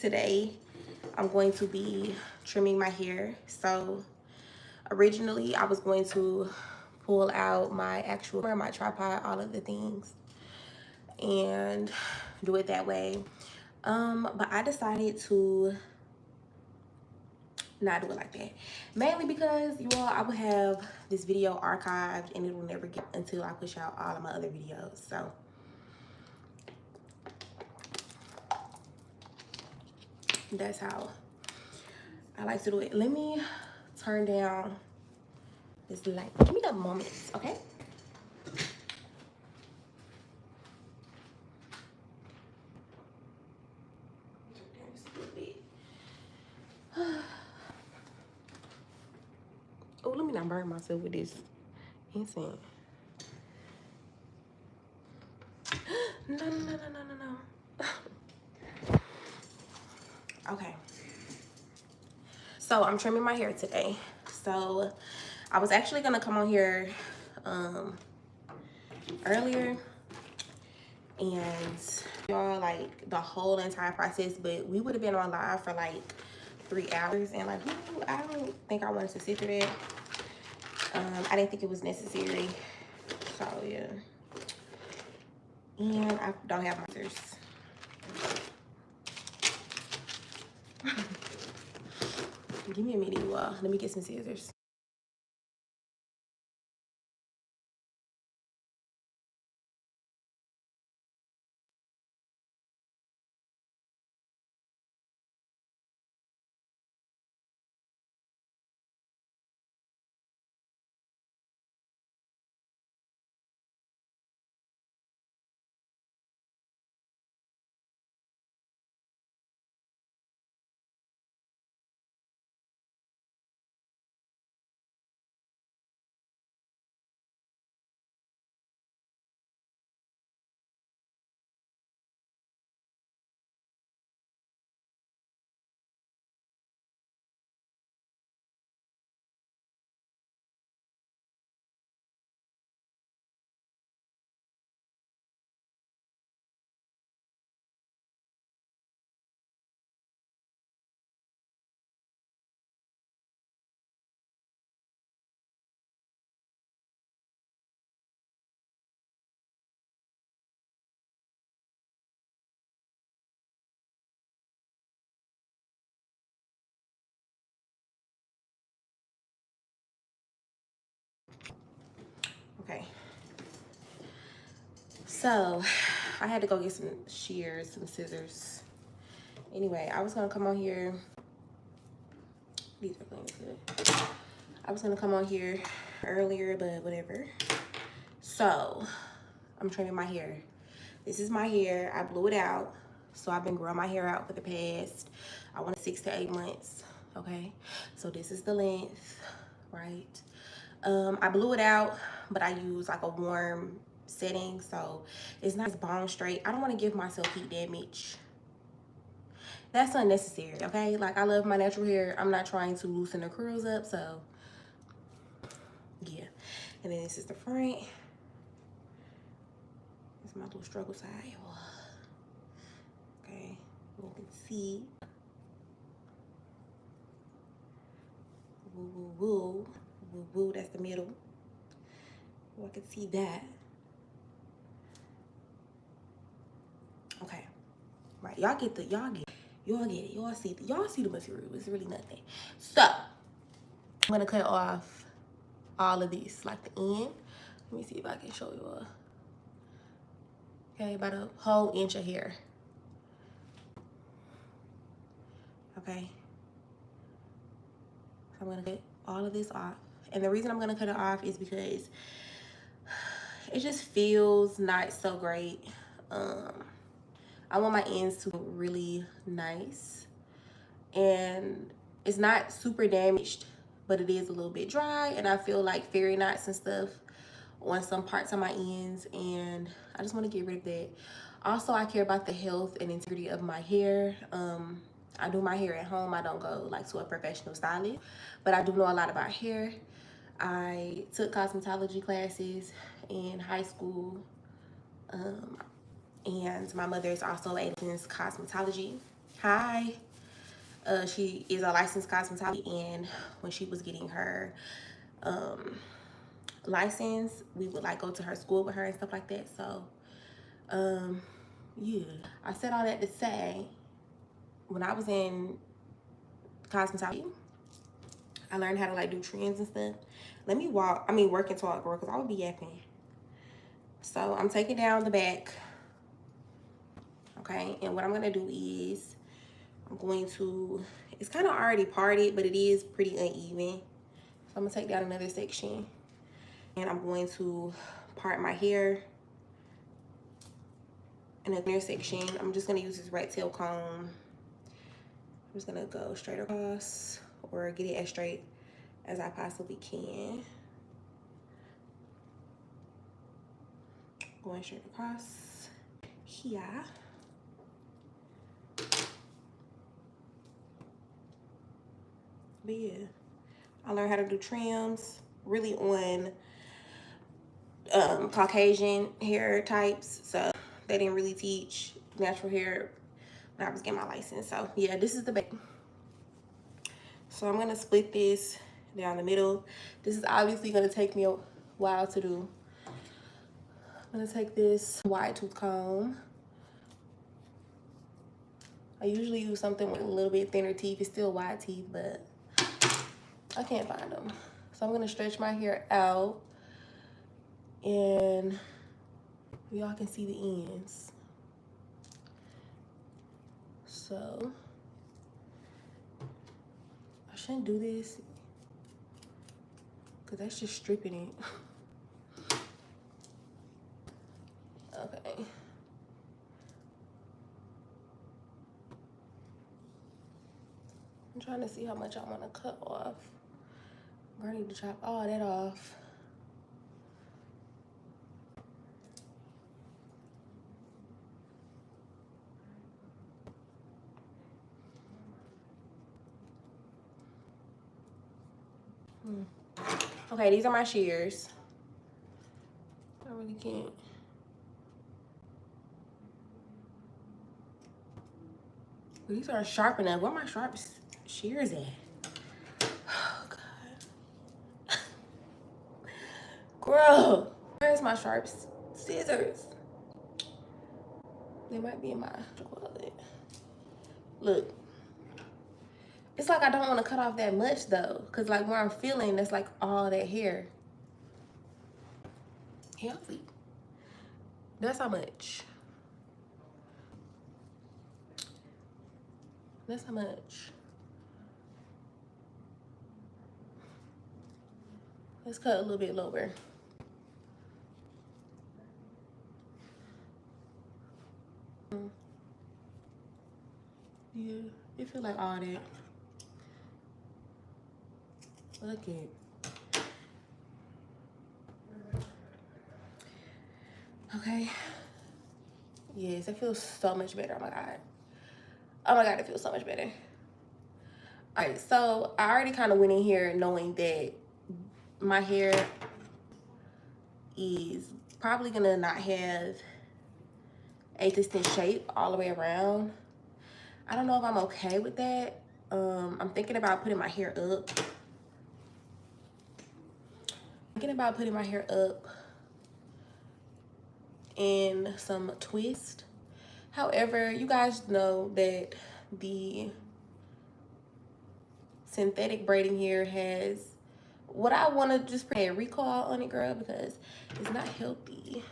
Today I'm going to be trimming my hair. So originally I was going to pull out my tripod, all of the things, and do it that way. But I decided to not do it like that, mainly because you all, I would have this video archived and it will never get until I push out all of my other videos. So that's how I like to do it. Let me turn down this light. Give me a moment, okay? Oh, let me not burn myself with this incense. No. Okay. So I'm trimming my hair today. So I was actually gonna come on here earlier and y'all like the whole entire process, but we would have been on live for like 3 hours, and like I don't think I wanted to sit through that. I didn't think it was necessary. So yeah. And I don't have my scissors. Give me a minute, you all. Let me get some scissors. Okay. So I had to go get some shears, some scissors. Anyway, I was gonna come on here. These are going good. I was gonna come on here earlier, but whatever. So I'm trimming my hair. This is my hair. I blew it out. So I've been growing my hair out for the past, I want 6 to 8 months. Okay. So this is the length, right? I blew it out, but I use like a warm setting, so it's not as bone straight. I don't want to give myself heat damage. That's unnecessary, okay? Like, I love my natural hair. I'm not trying to loosen the curls up, so yeah. And then this is the front. This is my little struggle side. Okay, you can see. Woo, woo, woo. Woo, woo, that's the middle. Oh, I can see that. Okay, right, y'all get it, y'all see the material. It's really nothing. So I'm gonna cut off all of this, like the end. Let me see if I can show you all. Okay, about a whole inch of hair. Okay, so I'm gonna cut all of this off, and the reason I'm gonna cut it off is because it just feels not so great. I want my ends to look really nice, and it's not super damaged, but it is a little bit dry, and I feel like fairy knots and stuff on some parts of my ends, and I just want to get rid of that. Also, I care about the health and integrity of my hair. I do my hair at home. I don't go like to a professional stylist, but I do know a lot about hair. I took cosmetology classes in high school. and my mother is also a licensed cosmetology. Hi. She is a licensed cosmetologist, and when she was getting her license, we would like go to her school with her and stuff like that. So yeah, I said all that to say, when I was in cosmetology, I learned how to like do trends and stuff. Let me work and talk, girl, because I would be yapping. So I'm taking down the back, okay? And what I'm gonna do is I'm going to, it's kind of already parted, but it is pretty uneven. So I'm gonna take down another section, and I'm going to part my hair in another section. I'm just gonna use this rat tail comb. I'm just gonna go straight across, or get it as straight as I possibly can. Going straight across here. But yeah, I learned how to do trims really on Caucasian hair types, so they didn't really teach natural hair when I was getting my license. So yeah, this is the back. So I'm gonna split this down the middle. This is obviously gonna take me a while to do. I'm gonna take this wide tooth comb. I usually use something with a little bit thinner teeth. It's still wide teeth, but I can't find them. So I'm gonna stretch my hair out, and y'all can see the ends. So I shouldn't do this, because that's just stripping it. Okay. I'm trying to see how much I want to cut off. I need to chop all that off. Okay, these are my shears. I really can't. These aren't sharp enough. Where are my sharp shears at? Oh, God. Girl, where's my sharp scissors? They might be in my wallet. Look. It's like I don't want to cut off that much, though. Because, like, where I'm feeling, that's, like, all that hair. Healthy. That's how much. That's how much. Let's cut a little bit lower. Yeah, it feel like all that. Look it. Okay. Yes, it feels so much better. Oh my God. Oh my God, it feels so much better. All right, so I already kind of went in here knowing that my hair is probably gonna not have a distinct shape all the way around. I don't know if I'm okay with that. I'm thinking about putting my hair up. In some twist. However, you guys know that the synthetic braiding hair has what I want to just put a recall on it, girl, because it's not healthy.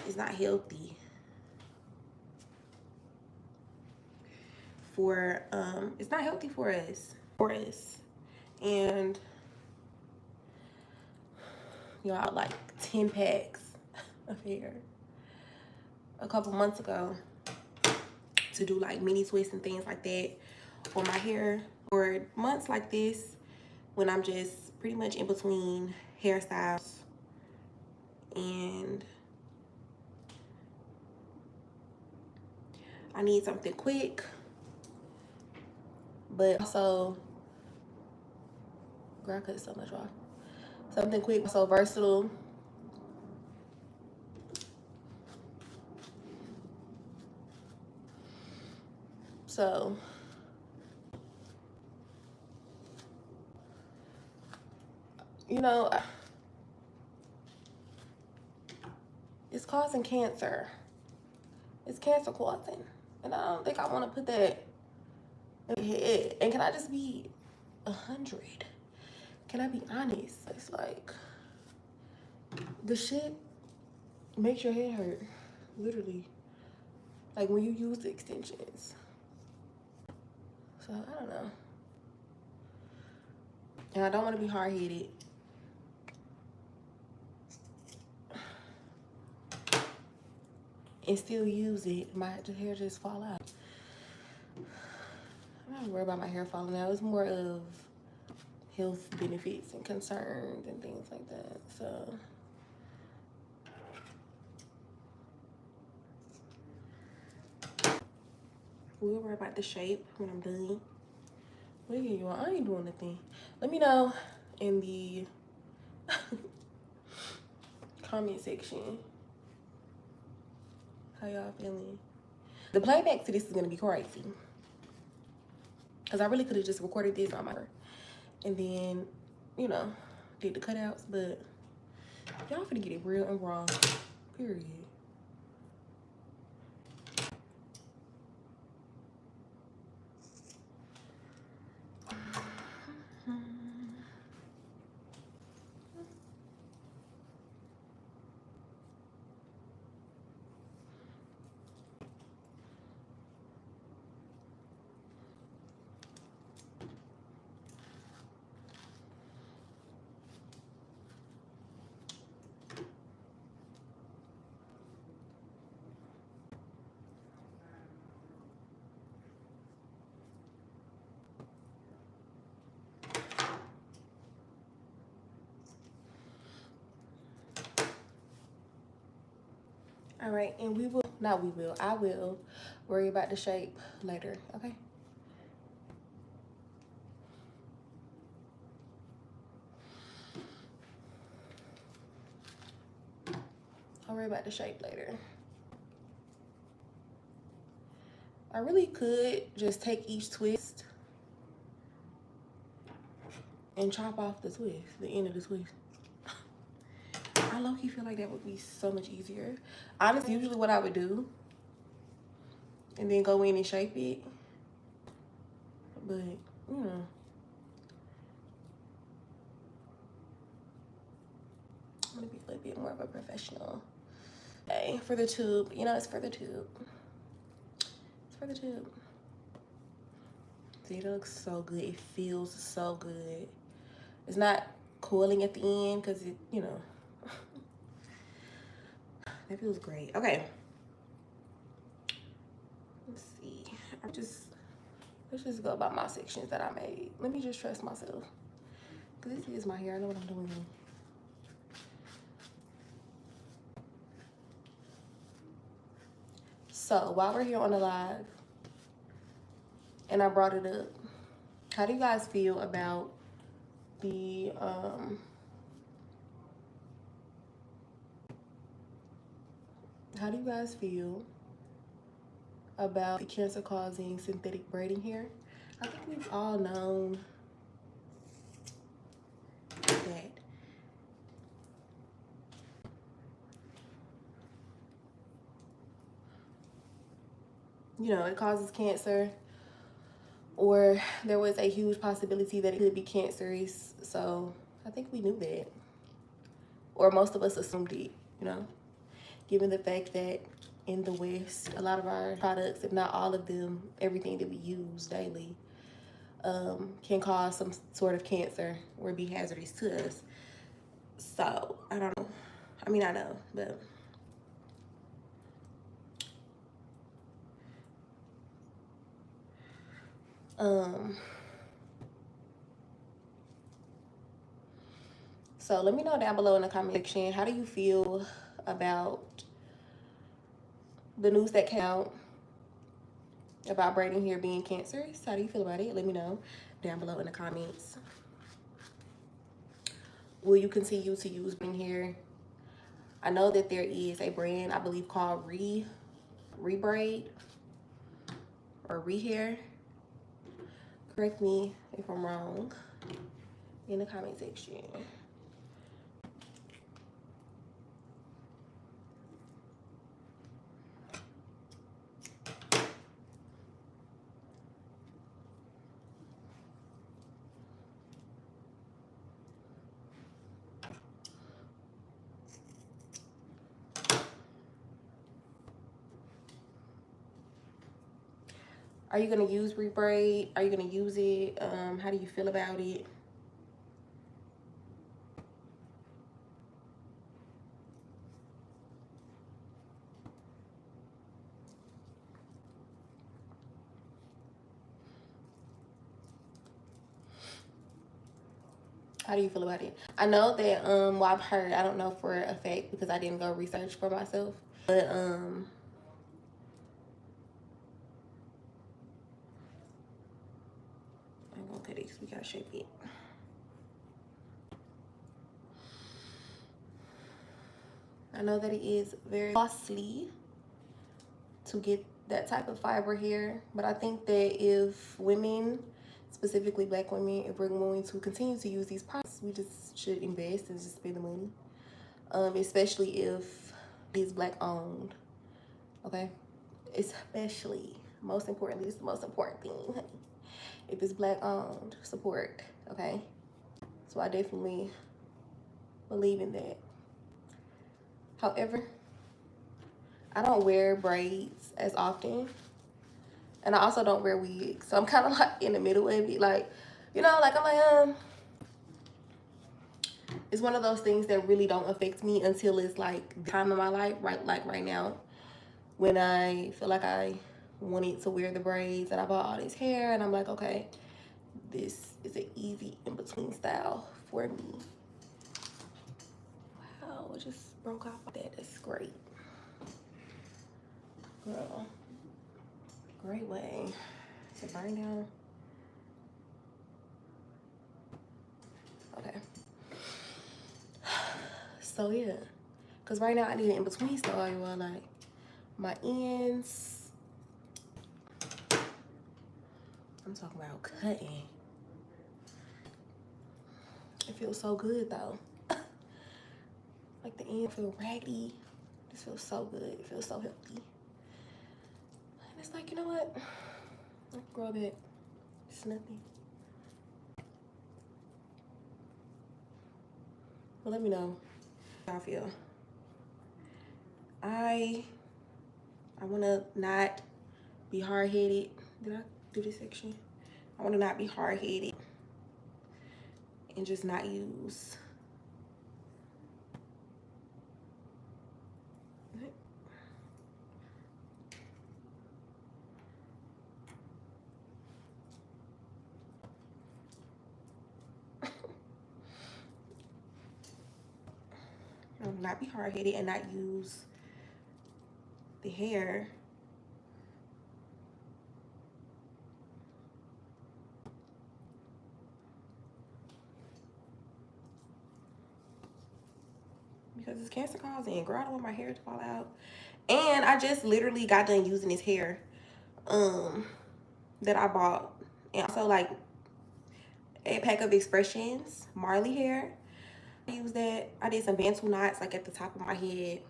It's not healthy for it's not healthy for us. And y'all, like 10 packs of hair a couple months ago to do like mini twists and things like that on my hair for months like this, when I'm just pretty much in between hairstyles, and I need something quick but also, girl, I cut so much off. Something quick, so versatile, So you know, it's causing cancer. It's cancer causing. And I don't think I want to put that in my head. And can I just be 100? Can I be honest? It's like, the shit makes your head hurt. Literally. Like when you use the extensions. So, I don't know. And I don't want to be hard-headed. And still use it. My hair just fall out. I'm not worried about my hair falling out. It's more of health benefits and concerns and things like that. So we'll worry about the shape when I'm done. What are you doing? I ain't doing nothing. Let me know in the comment section how y'all feeling. The playback to this is gonna be crazy. Cause I really could have just recorded this on my hair and then, you know, did the cutouts, but y'all finna get it real and raw, period. All right, and I will worry about the shape later, okay? I'll worry about the shape later. I really could just take each twist and chop off the twist, the end of the twist. I low-key feel like that would be so much easier. Honestly, usually what I would do, and then go in and shape it. But, you know. I'm gonna be a little bit more of a professional. Okay, for the tube, you know, it's for the tube. It's for the tube. See, it looks so good. It feels so good. It's not coiling at the end because it, you know, that feels great. Okay. Let's see. Let's just go about my sections that I made. Let me just trust myself. Because this is my hair. I know what I'm doing. So while we're here on the live, and I brought it up, how do you guys feel about the how do you guys feel about the cancer-causing synthetic braiding hair? I think we've all known that you know, it causes cancer, or there was a huge possibility that it could be cancerous. So I think we knew that, or most of us assumed it, you know, given the fact that in the West, a lot of our products, if not all of them, everything that we use daily, can cause some sort of cancer or be hazardous to us. So I don't know. I mean, I know, but so let me know down below in the comment section, how do you feel about the news that came out about braiding hair being cancerous? How do you feel about it? Let me know down below in the comments. Will you continue to use braiding hair? I know that there is a brand, I believe, called Rebraid, or rehair. Correct me if I'm wrong in the comment section. Are you gonna use rebraid? Are you gonna use it? How do you feel about it? How do you feel about it? I know that well, I've heard, I don't know for a fact because I didn't go research for myself, but I'm gonna cut it because we gotta shape it. I know that it is very costly to get that type of fiber hair, but I think that if women, specifically Black women, if we're going to continue to use these products, we just should invest and just spend the money, especially if it's Black owned. Okay, especially, most importantly, it's the most important thing, honey. If it's Black owned, support. Okay, so I definitely believe in that. However, I don't wear braids as often, and I also don't wear wigs, so I'm kind of like in the middle of it. Like, you know, like I'm like, it's one of those things that really don't affect me until it's like the time in my life, right now, when I feel like I wanted to wear the braids and I bought all this hair, and I'm like, okay, this is an easy in-between style for me. Wow, it just broke off like that. That's great. Girl, great way to burn down. Okay. So yeah, because right now I need an in-between style where like my ends, I'm talking about cutting. It feels so good though. Like the ends feel raggedy. This feels so good. It feels so healthy. And it's like, you know what? I can grow that. It's nothing. Well, let me know how I feel. I want to not be hard-headed. Did I do this section? I want to not be hard-headed and just not use. I will not be hard-headed and not use the hair because it's cancer causing. Girl, I don't want my hair to fall out. And I just literally got done using this hair that I bought, and also like a pack of Expressions Marley hair. I used that. I did some Bantu knots like at the top of my head,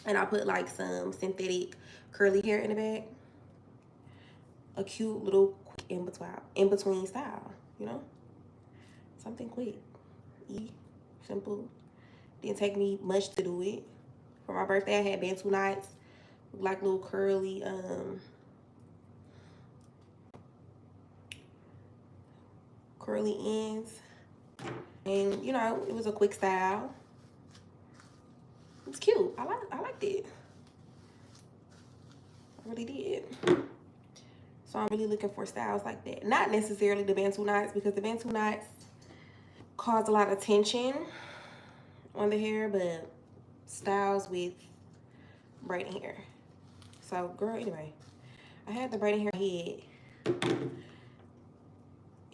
and I put like some synthetic curly hair in the back. A cute little quick in between style, you know, something quick, simple. Didn't take me much to do it. For my birthday, I had Bantu knots, like little curly curly ends, and you know, it was a quick style. It was cute. I liked it. I really did. So I'm really looking for styles like that. Not necessarily the Bantu knots, because the Bantu knots cause a lot of tension on the hair, but styles with braiding hair. So girl, anyway, I had the braiding hair head,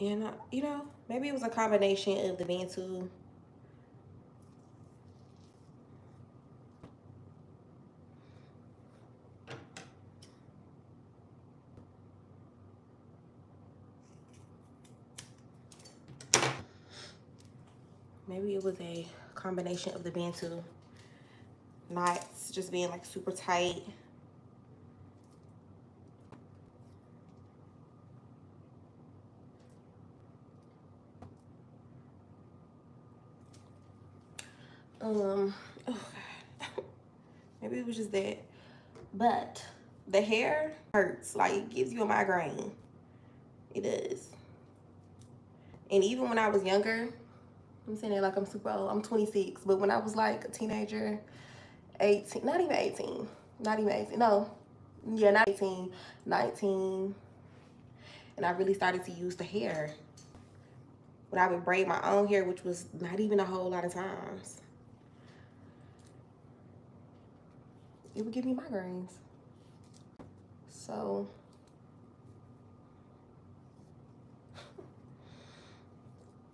and you know, maybe it was a combination of the Bantu Maybe it was a combination of the Bantu knots just being like super tight. Oh God. Maybe it was just that. But the hair hurts, like it gives you a migraine. It does. And even when I was younger, I'm saying that like I'm super old, I'm 26, but when I was like a teenager, 18, not even 18, no, yeah, not 18, 19, and I really started to use the hair. When I would braid my own hair, which was not even a whole lot of times, it would give me migraines. So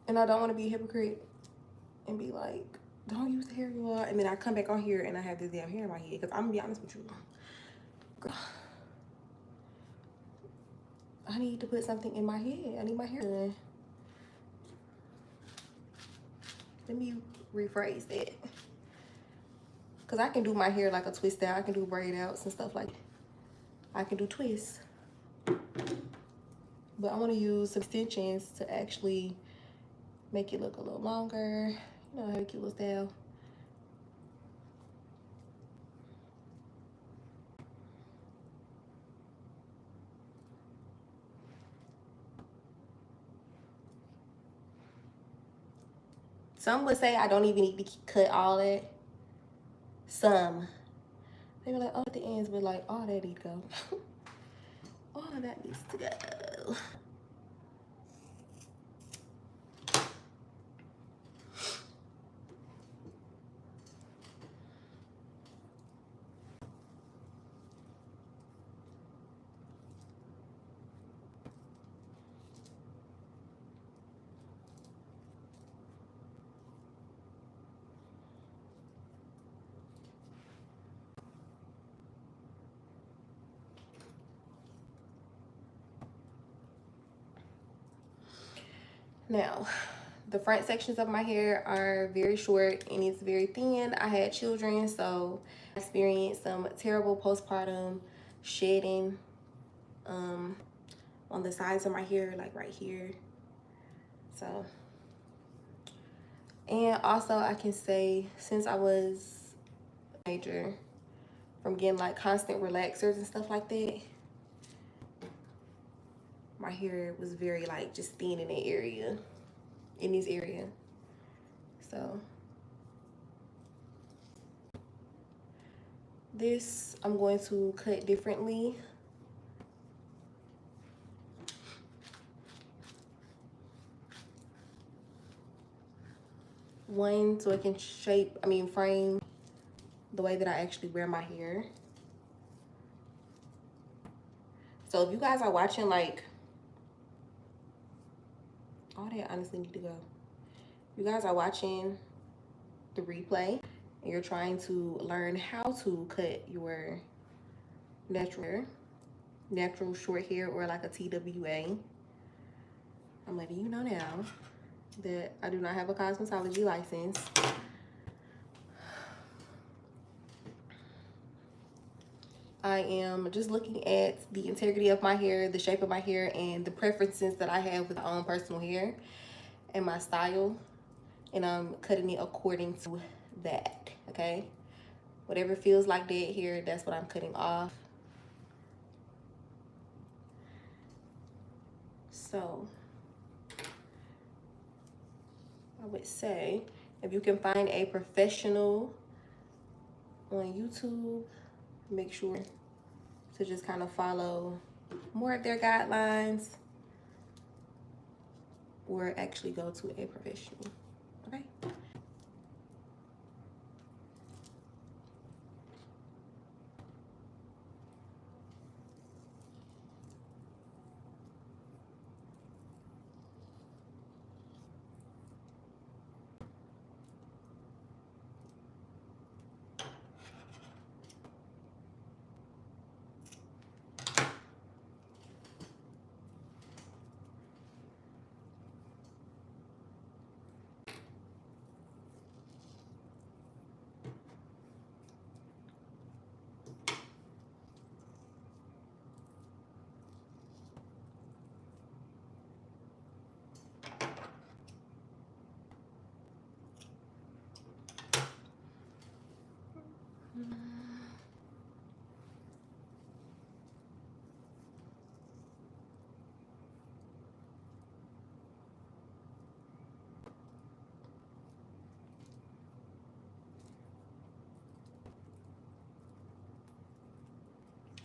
and I don't want to be a hypocrite and be like, don't use the hair you are, and then I come back on here and I have this damn hair in my head. Because I'm gonna be honest with you, girl, I need to put something in my head. I need my hair done. Let me rephrase that. Because I can do my hair like a twist out. I can do braid outs and stuff like that. I can do twists. But I want to use some extensions to actually make it look a little longer. You know, have a cute little style. Some would say I don't even need to cut all that. Some. They were like, oh, at the ends, but like, all that needs to go. All of that needs to go. Now, the front sections of my hair are very short and it's very thin. I had children, so I experienced some terrible postpartum shedding on the sides of my hair, like right here. So, and also I can say, since I was a teenager, from getting like constant relaxers and stuff like that, my hair was very like just thin in that area, in this area. So this I'm going to cut differently. One, so it can frame the way that I actually wear my hair. So if you guys are watching, like, all that honestly need to go. You guys are watching the replay and you're trying to learn how to cut your natural short hair, or like a TWA. I'm letting you know now that I do not have a cosmetology license. I am just looking at the integrity of my hair, the shape of my hair, and the preferences that I have with my own personal hair and my style. And I'm cutting it according to that, okay? Whatever feels like dead hair, that's what I'm cutting off. So, I would say, if you can find a professional on YouTube, make sure to just kind of follow more of their guidelines, or actually go to a professional, okay? I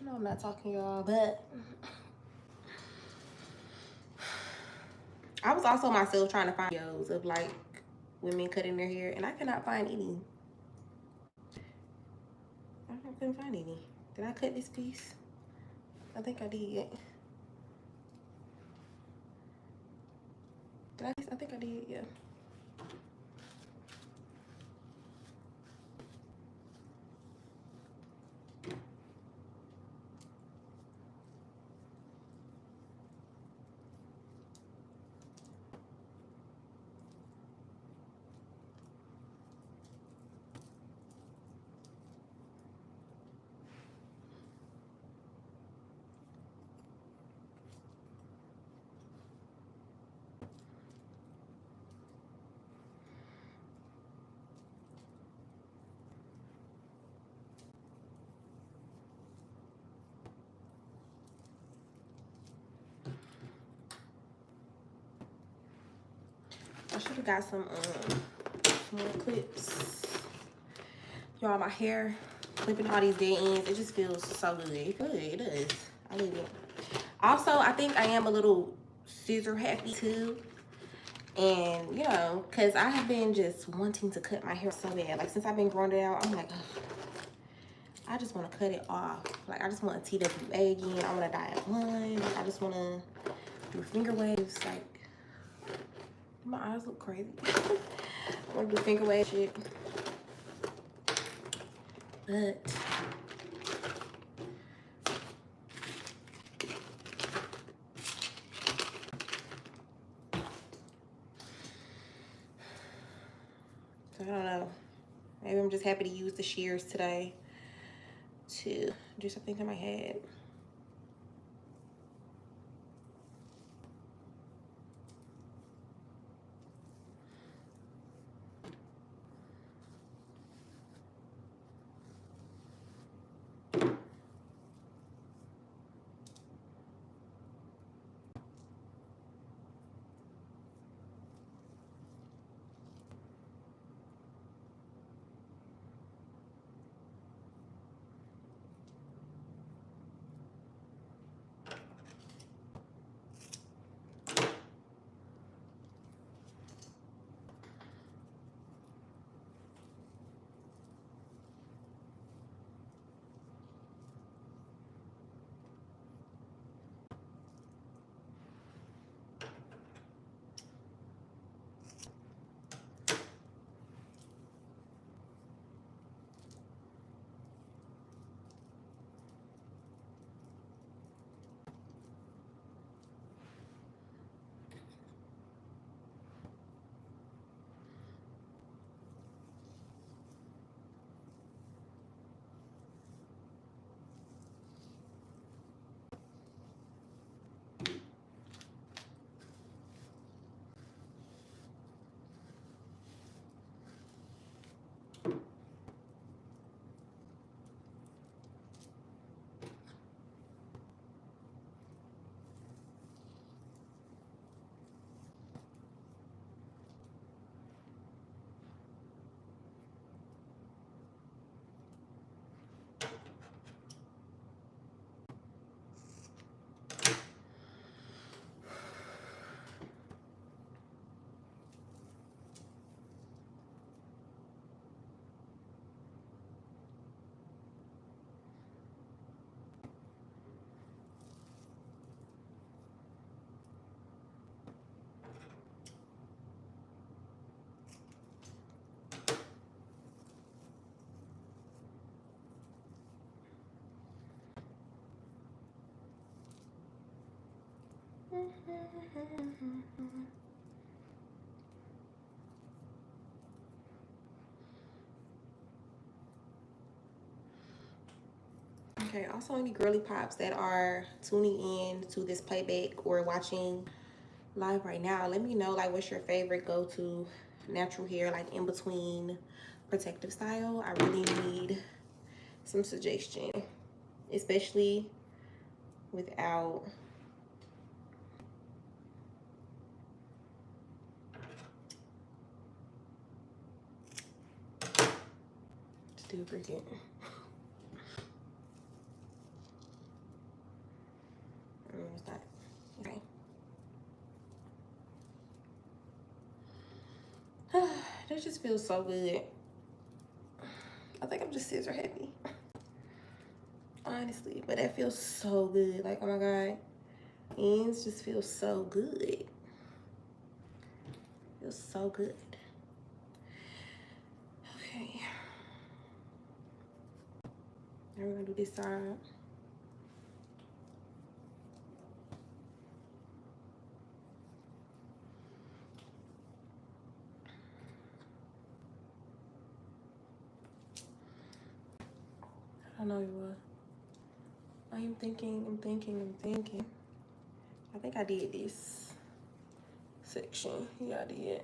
know I'm not talking y'all, but I was also myself trying to find videos of like women cutting their hair, and I cannot find any. I couldn't find any. Did I cut this piece? I think I did. I think I did, yeah. I should have got some more clips. Y'all, my hair clipping all these dead ends, it just feels so good. It does. I love it. Also, I think I am a little scissor happy too. And you know, cause I have been just wanting to cut my hair so bad. Like since I've been growing it out, I'm like, ugh, I just want to cut it off. Like I just want a TWA again. I want to dye it blonde. I just want to do finger waves. Like my eyes look crazy. I want to do finger wave shit. But I don't know. Maybe I'm just happy to use the shears today to do something to my head. Okay, also any girly pops that are tuning in to this playback or watching live right now, let me know like what's your favorite go-to natural hair, like in between protective style. I really need some suggestion, especially without still freaking. It's not okay. That just feels so good. I think I'm just scissor happy, honestly, but that feels so good. Like, oh my god, ends just feel so good. Feels so good. Okay, now we're gonna do this side. I know you were. I am thinking. I think I did this section. Yeah, I did.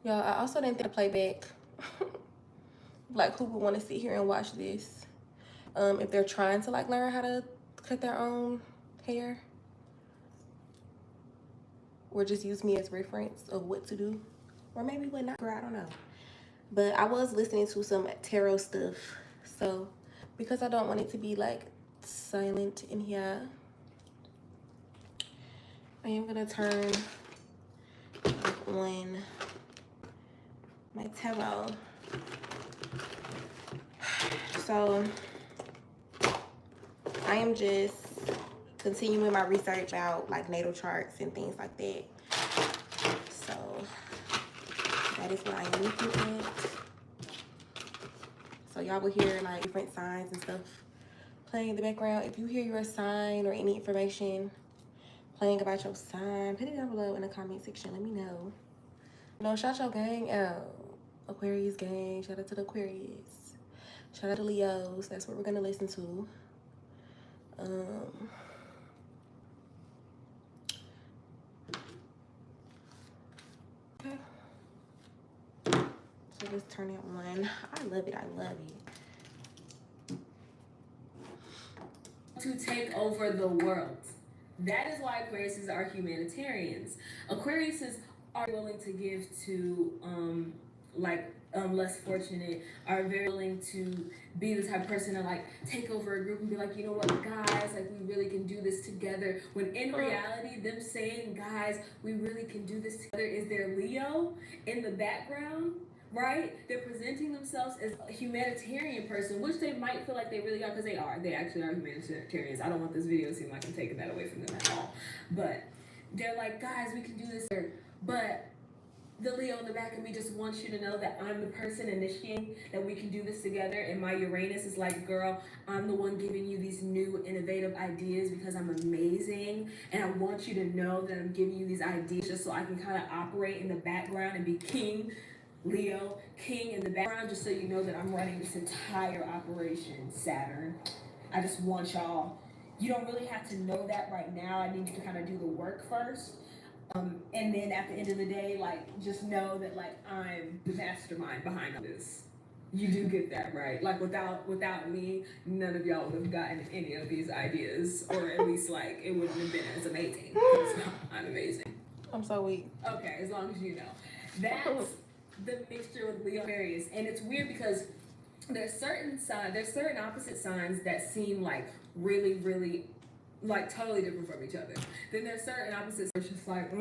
Y'all, I also didn't think to play back. Like, who would want to sit here and watch this? If they're trying to like learn how to cut their own hair, or just use me as reference of what to do, or maybe what not. I don't know. But I was listening to some tarot stuff, so because I don't want it to be like silent in here, I am gonna turn on my tarot. So I am just continuing my research about like natal charts and things like that. So that is what I am looking at. So y'all will hear like different signs and stuff playing in the background. If you hear your sign or any information playing about your sign, put it down below in the comment section. Let me know. You know, shout your gang out. Aquarius gang. Shout out to the Aquarius. Shout out to Leos. That's what we're gonna listen to. Okay. So just turn it on. I love it. I love it. to take over the world. That is why Aquariuses are humanitarians. Aquariuses are willing to give to less fortunate, are very willing to be the type of person to like take over a group and be like, you know what, guys, like we really can do this together. When in reality, them saying, guys, we really can do this together, is their Leo in the background, right? They're presenting themselves as a humanitarian person, which they might feel like they really are, because they are. They actually are humanitarians. I don't want this video to seem like I'm taking that away from them at all. But they're like, guys, we can do this. But the Leo in the back of me just wants you to know that I'm the person initiating that we can do this together. And my Uranus is like, girl, I'm the one giving you these new innovative ideas because I'm amazing. And I want you to know that I'm giving you these ideas just so I can kind of operate in the background and be king, Leo, king in the background, just so you know that I'm running this entire operation, Saturn. I just want y'all, you don't really have to know that right now. I need you to kind of do the work first. And then at the end of the day, like, just know that, like, I'm the mastermind behind this. You do get that, right? Like, without me, none of y'all would have gotten any of these ideas, or at least, like, it wouldn't have been as amazing. I'm amazing. I'm so weak. Okay, as long as you know. That's the mixture with Leo Aquarius. And it's weird because there's certain opposite signs that seem, like, really, really, like, totally different from each other. Then there's certain opposites where it's just like,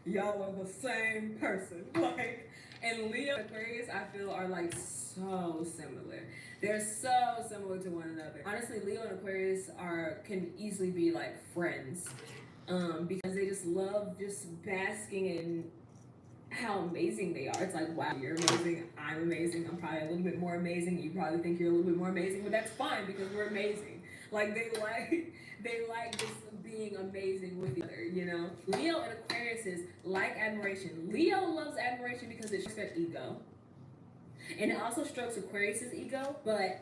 y'all are the same person. Like, and Leo and Aquarius, I feel, are like so similar. They're so similar to one another. Honestly, Leo and Aquarius can easily be like friends, because they just love just basking in how amazing they are. It's like, wow, you're amazing, I'm amazing, I'm probably a little bit more amazing, you probably think you're a little bit more amazing, but that's fine because we're amazing. Like, they like just being amazing with each other, you know? Leo and Aquarius like admiration. Leo loves admiration because it strokes their ego. And it also strokes Aquarius' ego, but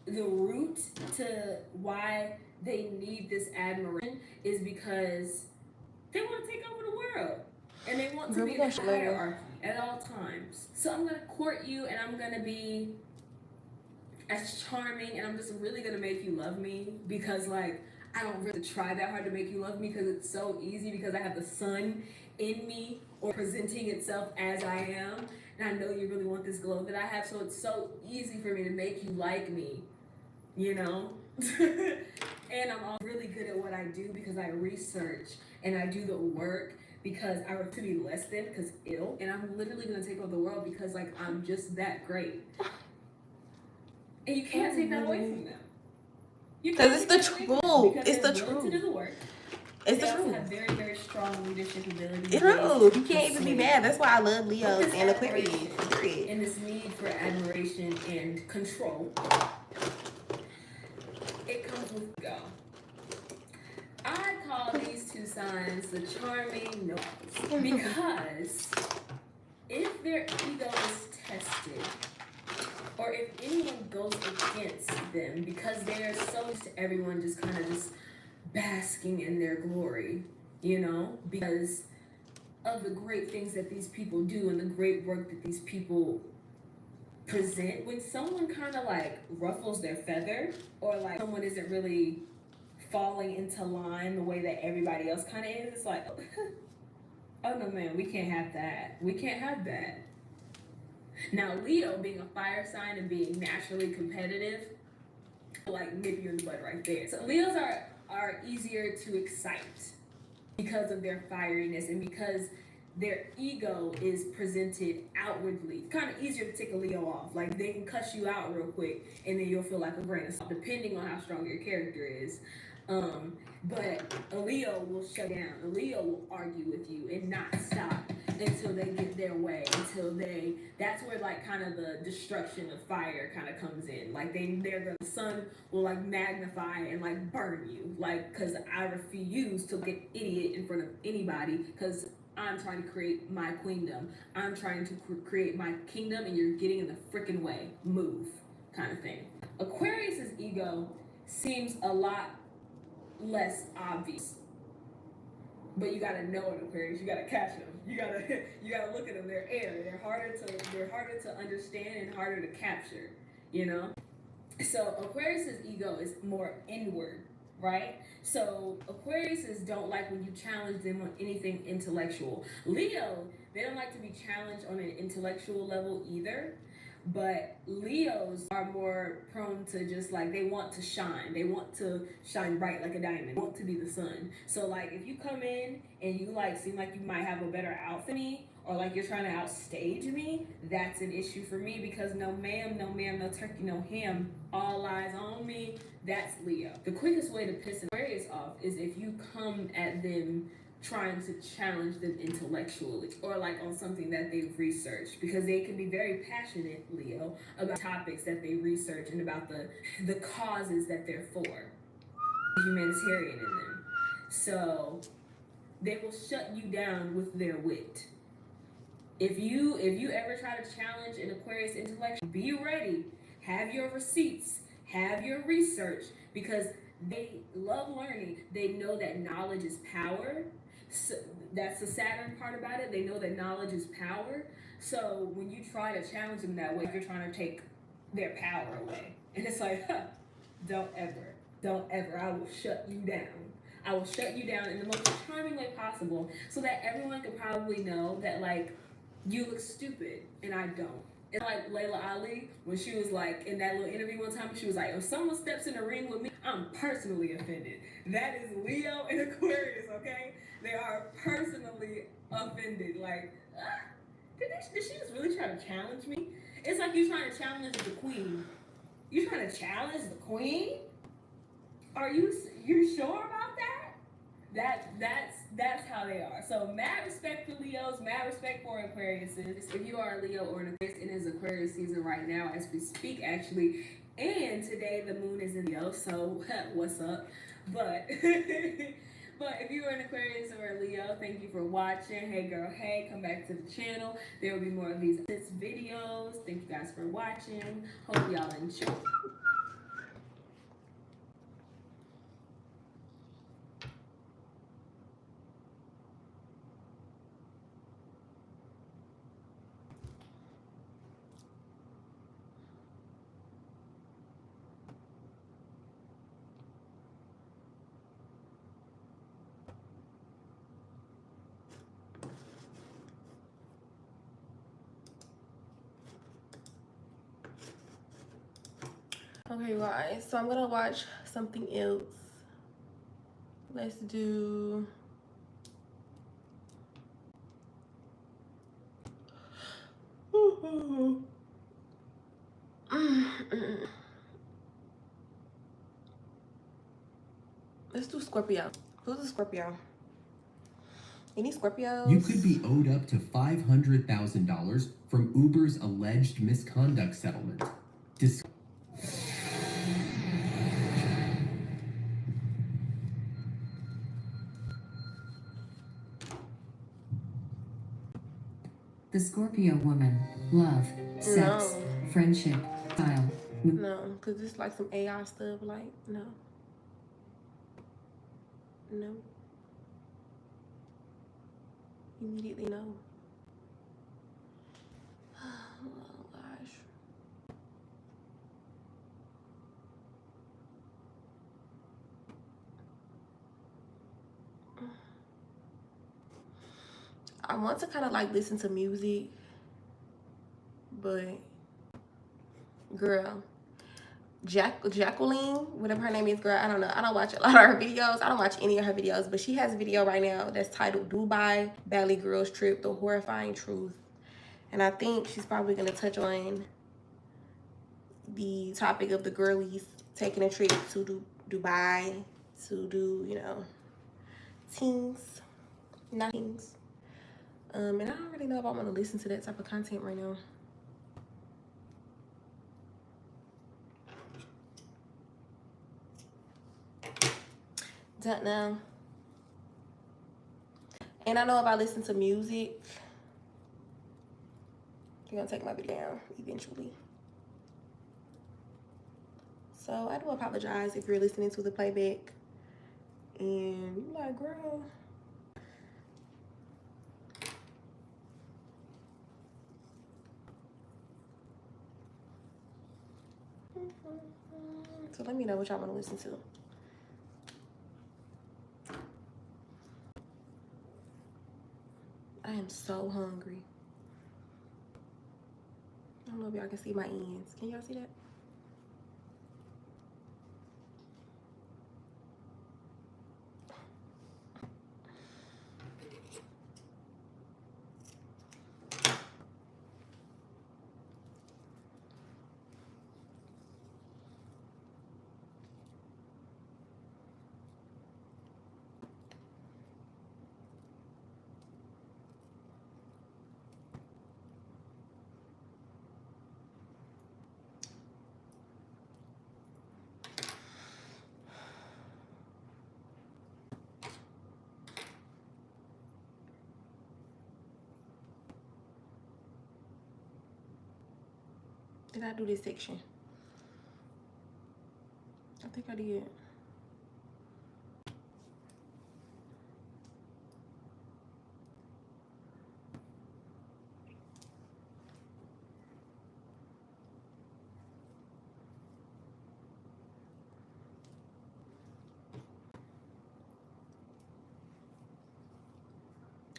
the root to why they need this admiration is because they want to take over the world. And they want to be the hierarchy at all times. So I'm going to court you, and I'm going to be as charming, and I'm just really gonna make you love me because, like, I don't really try that hard to make you love me because it's so easy because I have the sun in me or presenting itself as I am, and I know you really want this glow that I have, so it's so easy for me to make you like me, you know? And I'm all really good at what I do because I research and I do the work because I refuse to be less than because ill, and I'm literally gonna take over the world because, like, I'm just that great. And you can't take that away from them. Because it's the truth. It's the truth. To do the work. It's the truth. They truth. have very, very strong leadership abilities. It's true. You can't even be mad. That's why I love Leos and Aquarius. And this need for admiration and control. It comes with ego. I call these two signs the charming noise because if their ego is tested, or if anyone goes against them because they're so used to everyone just kind of just basking in their glory, you know, because of the great things that these people do and the great work that these people present, when someone kind of like ruffles their feather or like someone isn't really falling into line the way that everybody else kind of is, it's like, oh no man, we can't have that. We can't have that. Now, Leo being a fire sign and being naturally competitive, like nip you in the butt right there. So Leos are easier to excite because of their fieriness and because their ego is presented outwardly. It's kind of easier to take a Leo off. Like, they can cuss you out real quick and then you'll feel like a grain of salt, depending on how strong your character is. But a Leo will shut down. A Leo will argue with you and not stop until they get their way, that's where like kind of the destruction of fire kind of comes in. Like the sun will like magnify and like burn you, like, because I refuse to look an idiot in front of anybody because I'm trying to create my queendom. I'm trying to create my kingdom and you're getting in the freaking way. Move, kind of thing. Aquarius's ego seems a lot less obvious. But you gotta know an Aquarius, you gotta catch them. You gotta look at them. They're air. They're harder to understand and harder to capture, you know? So Aquarius's ego is more inward, right? So Aquariuses don't like when you challenge them on anything intellectual. Leo, they don't like to be challenged on an intellectual level either. But Leos are more prone to just like, they want to shine. They want to shine bright like a diamond. They want to be the sun. So like if you come in and you like seem like you might have a better outfit than me, or like you're trying to outstage me, that's an issue for me, because no ma'am, no turkey, no ham, all eyes on me, that's Leo. The quickest way to piss an Aquarius off is if you come at them trying to challenge them intellectually, or like on something that they've researched, because they can be very passionate, Leo, about topics that they research and about the causes that they're for, humanitarian in them. So they will shut you down with their wit. If you ever try to challenge an Aquarius intellect, be ready. Have your receipts, have your research, because they love learning. They know that knowledge is power. So that's the Saturn part about it. They know that knowledge is power. So when you try to challenge them that way, you're trying to take their power away. And it's like, don't ever. I will shut you down. I will shut you down in the most charming way possible, so that everyone can probably know that like you look stupid and I don't. It's like Layla Ali, when she was like in that little interview one time, she was like, if someone steps in the ring with me, I'm personally offended. That is Leo and Aquarius, okay? They are personally offended. Like, did she just really try to challenge me? It's like you trying to challenge the queen. You trying to challenge the queen? Are you sure about that? That's how they are. So mad respect for Leos, mad respect for Aquariuses. If you are a Leo or an Aquarius, it is Aquarius season right now as we speak, actually. And today the moon is in Leo, so what's up? But but if you are an Aquarius or a Leo, thank you for watching. Hey girl, hey, come back to the channel. There will be more of these videos. Thank you guys for watching. Hope y'all enjoy. Okay, guys, so I'm gonna watch something else. Let's do let's do Scorpio. Who's a Scorpio? Any Scorpios? You could be owed up to $500,000 from Uber's alleged misconduct settlement. The Scorpio woman. Love, sex, friendship, style. No, because it's like some AI stuff. Like, no. No. Immediately no. Oh gosh. I want to kind of like listen to music, but girl, Jacqueline, whatever her name is, girl, I don't know. I don't watch a lot of her videos. I don't watch any of her videos, but she has a video right now that's titled Dubai Bali Girls Trip, The Horrifying Truth. And I think she's probably going to touch on the topic of the girlies taking a trip to Dubai to do, you know, things, not things. And I don't really know if I want to listen to that type of content right now. Don't know. And I know if I listen to music, you're gonna take my video down eventually. So I do apologize if you're listening to the playback and you're like, girl, So let me know what y'all want to listen to. I am so hungry. I don't know if y'all can see my ends. Can y'all see that? Did I do this section? I think I did.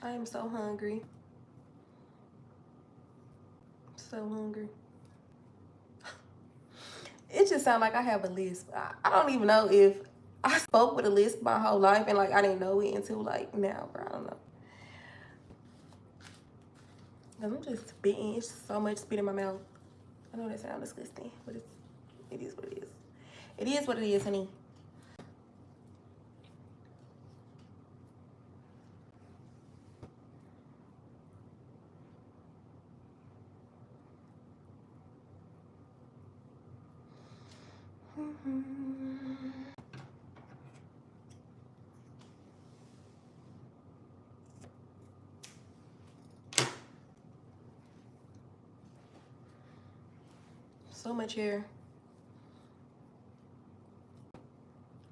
I am so hungry. So hungry. It just sounds like I have a lisp. I don't even know if I spoke with a lisp my whole life and like I didn't know it until like now, bro. I don't know. I'm just spitting. It's so much spit in my mouth. I know that sounds disgusting, but it is what it is. It is what it is, honey. So much hair.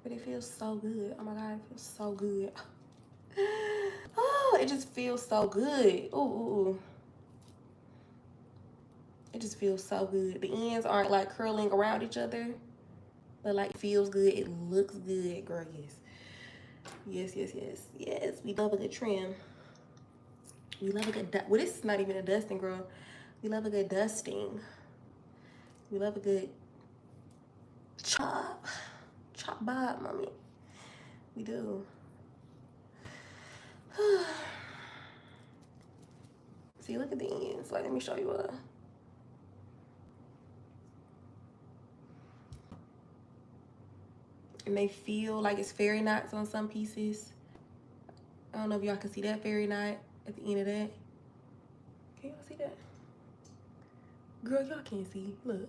But it feels so good. Oh my God, it feels so good. Oh, it just feels so good. Ooh, ooh, ooh. It just feels so good. The ends aren't like curling around each other, but like it feels good. It looks good, girl. Yes. Yes, yes, yes. Yes, we love a good trim. We love a good, well, this is not even a dusting, girl. We love a good dusting. We love a good chop. Chop bob, mommy. We do. See, look at the ends. Like, let me show you a. And they feel like it's fairy knots on some pieces. I don't know if y'all can see that fairy knot at the end of that. Can y'all see that? Girl, y'all can't see. Look.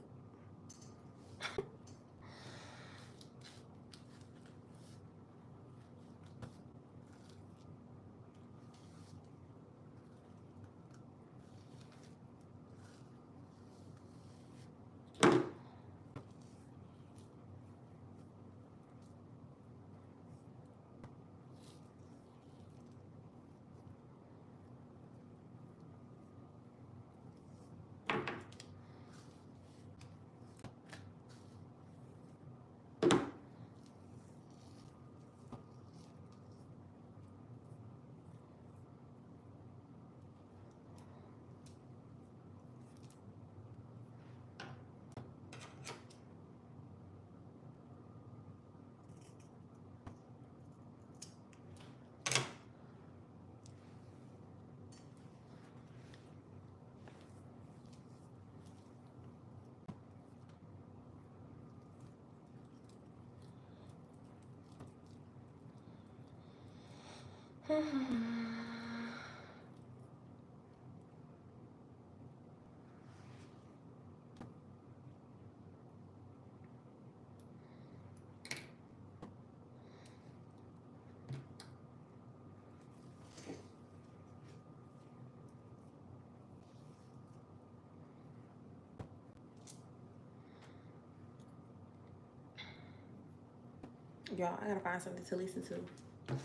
Y'all, I gotta find something to listen to.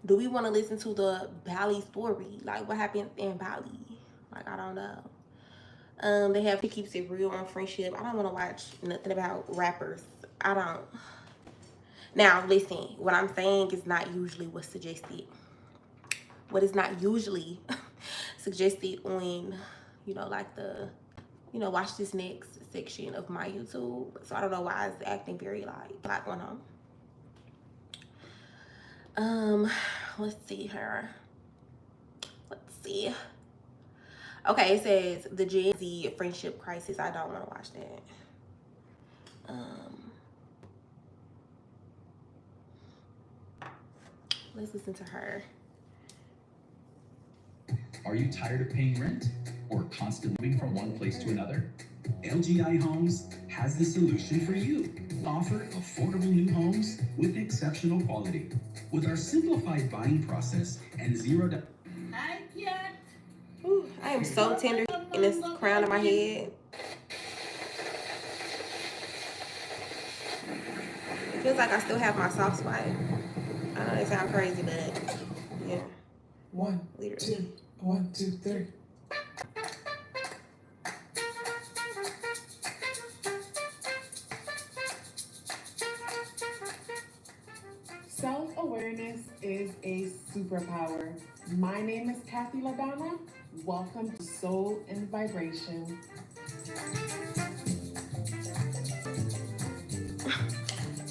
Do we want to listen to the Bali story? Like, what happened in Bali? Like, I don't know. They have He Keeps It Real on friendship. I don't want to watch nothing about rappers. I don't. Now, listen, what I'm saying is not usually what's suggested. What is not usually suggested on, you know, like the, you know, watch this next section of my YouTube. So I don't know why it's acting very like black going on. Let's see her. Let's see. Okay, it says the Gen Z friendship crisis. I don't want to watch that. Let's listen to her. Are you tired of paying rent or constantly moving from one place to another? LGI Homes has the solution for you. We offer affordable new homes with exceptional quality. With our simplified buying process and zero down. Ooh, I am so tender in this crown of my head. It feels like I still have my soft spot. I know they sound crazy, but yeah. 1, 2, 1, 2, 3. Self-awareness is a superpower. My name is Kathy LaDonna. Welcome to Soul and Vibration.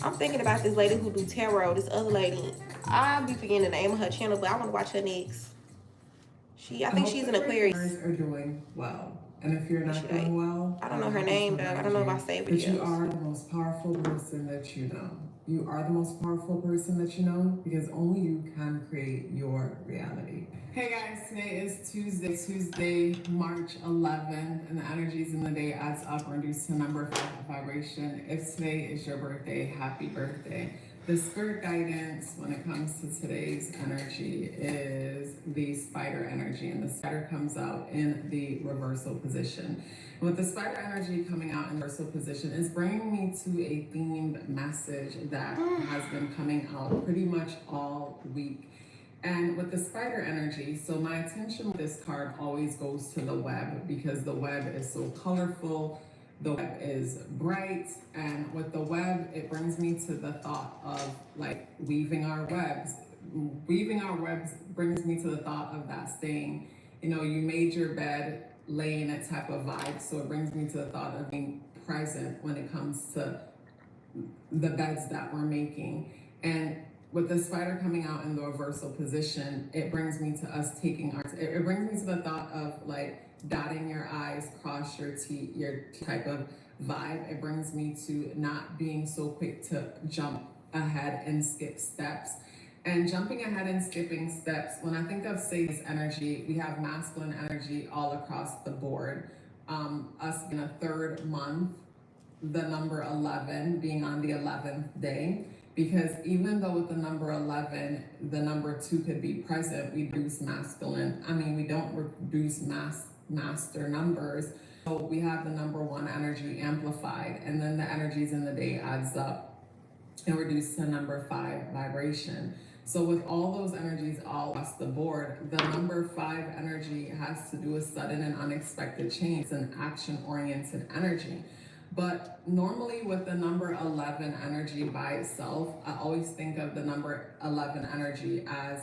I'm thinking about this lady who do tarot. This other lady, I'll be forgetting the name of her channel, but I want to watch her next. I think she's an Aquarius. Are doing well, and if you're not doing well, I don't know her name though. I don't know if I saved it. But you are the most powerful person that you know. You are the most powerful person that you know because only you can create your reality. Hey guys, today is Tuesday, March 11th, and the energies in the day adds up and reduce to number 5 vibration. If today is your birthday, happy birthday. The spirit guidance when it comes to today's energy is the spider energy, and the spider comes out in the reversal position. And with the spider energy coming out in reversal position, is bringing me to a themed message that has been coming out pretty much all week. And with the spider energy, so my attention with this card always goes to the web because the web is so colorful. The web is bright, and with the web, it brings me to the thought of like weaving our webs. Weaving our webs brings me to the thought of that saying, you know, you made your bed, lay in it type of vibe. So it brings me to the thought of being present when it comes to the beds that we're making. And with the spider coming out in the reversal position, it brings me to us taking our, it brings me to the thought of like dotting your I's, cross your T, your type of vibe. It brings me to not being so quick to jump ahead and skip steps. And jumping ahead and skipping steps, when I think of Satan's energy, we have masculine energy all across the board. Us in a third month, the number 11 being on the 11th day. Because even though with the number 11, the number 2 could be present, we reduce masculine. I mean, we don't reduce master numbers. So we have the number 1 energy amplified, and then the energies in the day adds up and reduce to number 5 vibration. So with all those energies all across the board, the number 5 energy has to do with sudden and unexpected change. It's an action-oriented energy. But normally with the number 11 energy by itself, I always think of the number 11 energy as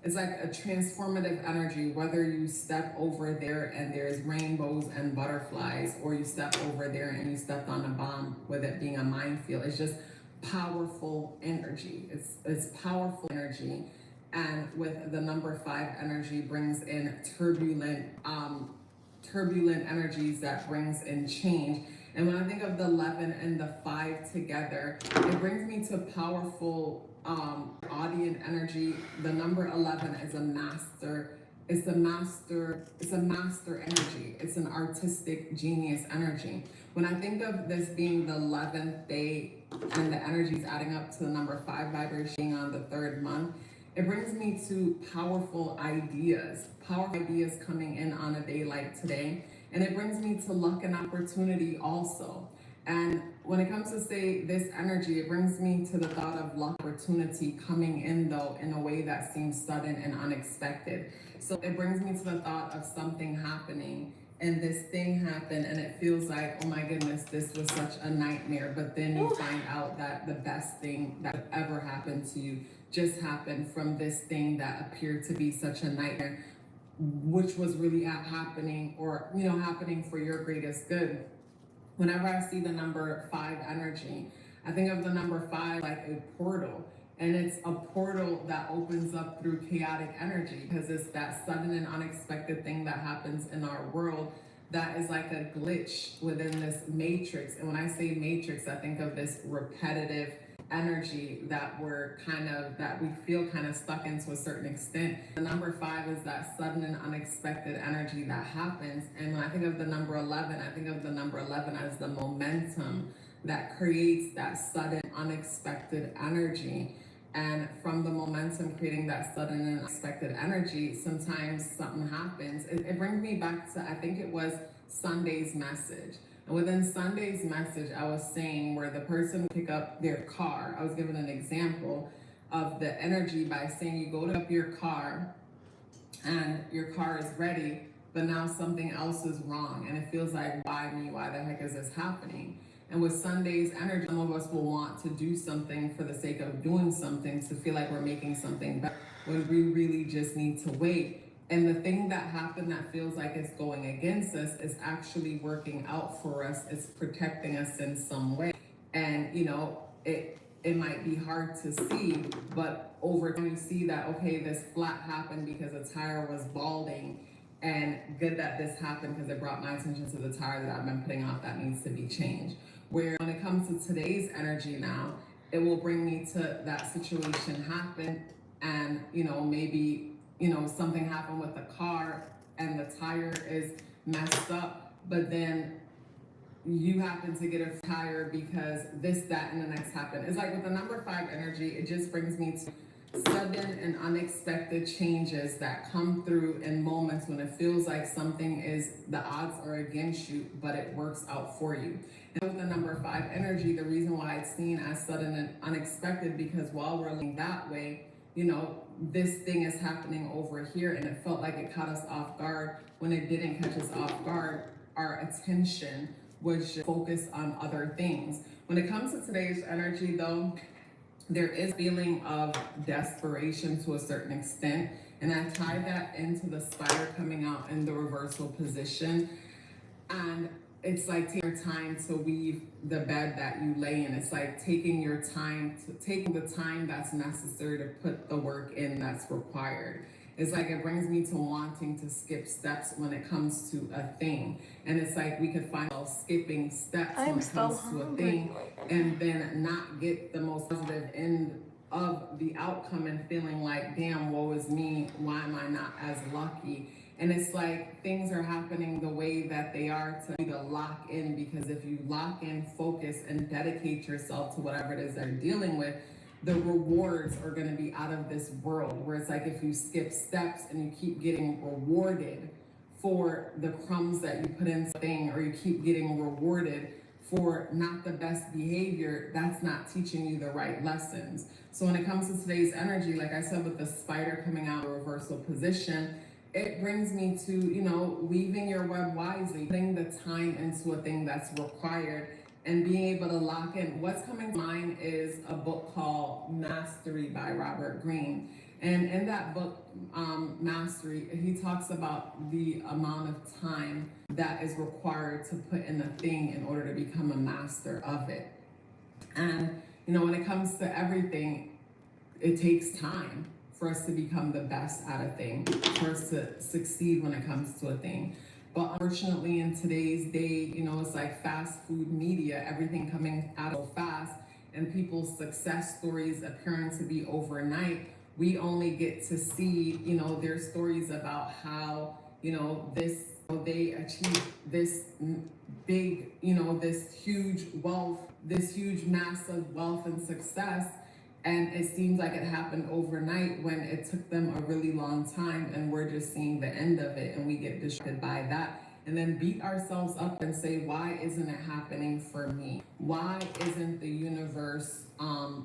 it's like a transformative energy, whether you step over there and there's rainbows and butterflies, or you step over there and you stepped on a bomb with it being a minefield. It's just powerful energy. It's powerful energy. And with the number 5 energy brings in turbulent energies that brings in change. And when I think of the 11 and the 5 together, it brings me to powerful audience energy. The number 11 is a master. It's a master energy. It's an artistic genius energy. When I think of this being the 11th day and the energies adding up to the number 5 vibration on the 3rd month, it brings me to powerful ideas coming in on a day like today. And it brings me to luck and opportunity also. And when it comes to say this energy, it brings me to the thought of luck, opportunity coming in though in a way that seems sudden and unexpected. So it brings me to the thought of something happening and this thing happened and it feels like, oh my goodness, this was such a nightmare. But then you find out that the best thing that ever happened to you just happened from this thing that appeared to be such a nightmare, which was really happening, or, you know, happening for your greatest good. Whenever I see the number 5 energy, I think of the number 5 like a portal. And it's a portal that opens up through chaotic energy, because it's that sudden and unexpected thing that happens in our world that is like a glitch within this matrix. And when I say matrix, I think of this repetitive energy that we feel kind of stuck in to a certain extent. The number 5 is that sudden and unexpected energy that happens. And when I think of the number 11, I think of the number 11 as the momentum that creates that sudden unexpected energy. And from the momentum creating that sudden and unexpected energy, sometimes something happens. It brings me back to, I think it was Sunday's message. And within Sunday's message, I was saying where the person would pick up their car. I was given an example of the energy by saying you go to up your car and your car is ready, but now something else is wrong. And it feels like, why me? Why the heck is this happening? And with Sunday's energy, some of us will want to do something for the sake of doing something to feel like we're making something better, when we really just need to wait. And the thing that happened that feels like it's going against us is actually working out for us. It's protecting us in some way. And, you know, it might be hard to see, but over time you see that, okay, this flat happened because a tire was balding. And good that this happened, because it brought my attention to the tire that I've been putting off that needs to be changed. Where when it comes to today's energy now, it will bring me to that situation happen, and, you know, maybe, you know, something happened with the car and the tire is messed up, but then you happen to get a tire because this, that, and the next happened. It's like with the number 5 energy, it just brings me to sudden and unexpected changes that come through in moments when it feels like something is, the odds are against you, but it works out for you. And with the number 5 energy, the reason why it's seen as sudden and unexpected, because while we're looking that way, you know, this thing is happening over here, and it felt like it caught us off guard. When it didn't catch us off guard, our attention was just focused on other things. When it comes to today's energy though, there is a feeling of desperation to a certain extent. And I tie that into the spider coming out in the reversal position. And it's like taking your time to weave the bed that you lay in. It's like taking your time, taking the time that's necessary to put the work in that's required. It's like it brings me to wanting to skip steps when it comes to a thing. And it's like we could find ourselves skipping steps when it comes to a thing, and then not get the most positive end of the outcome and feeling like, damn, woe is me, why am I not as lucky? And it's like things are happening the way that they are to you to lock in, because if you lock in, focus, and dedicate yourself to whatever it is that you're dealing with, the rewards are going to be out of this world. Where it's like if you skip steps and you keep getting rewarded for the crumbs that you put in thing, or you keep getting rewarded for not the best behavior, that's not teaching you the right lessons. So when it comes to today's energy, like I said, with the spider coming out in reversal position, it brings me to, you know, weaving your web wisely, putting the time into a thing that's required, and being able to lock in. What's coming to mind is a book called Mastery by Robert Greene. And in that book, Mastery, he talks about the amount of time that is required to put in a thing in order to become a master of it. And, you know, when it comes to everything, it takes time for us to become the best at a thing, for us to succeed when it comes to a thing. But unfortunately, in today's day, you know, it's like fast food media, everything coming out so fast, and people's success stories appearing to be overnight. We only get to see, you know, their stories about how, you know, they achieved this big, you know, this huge wealth, this huge massive wealth and success. And it seems like it happened overnight when it took them a really long time, and we're just seeing the end of it, and we get distracted by that, and then beat ourselves up and say, why isn't it happening for me? Why isn't the universe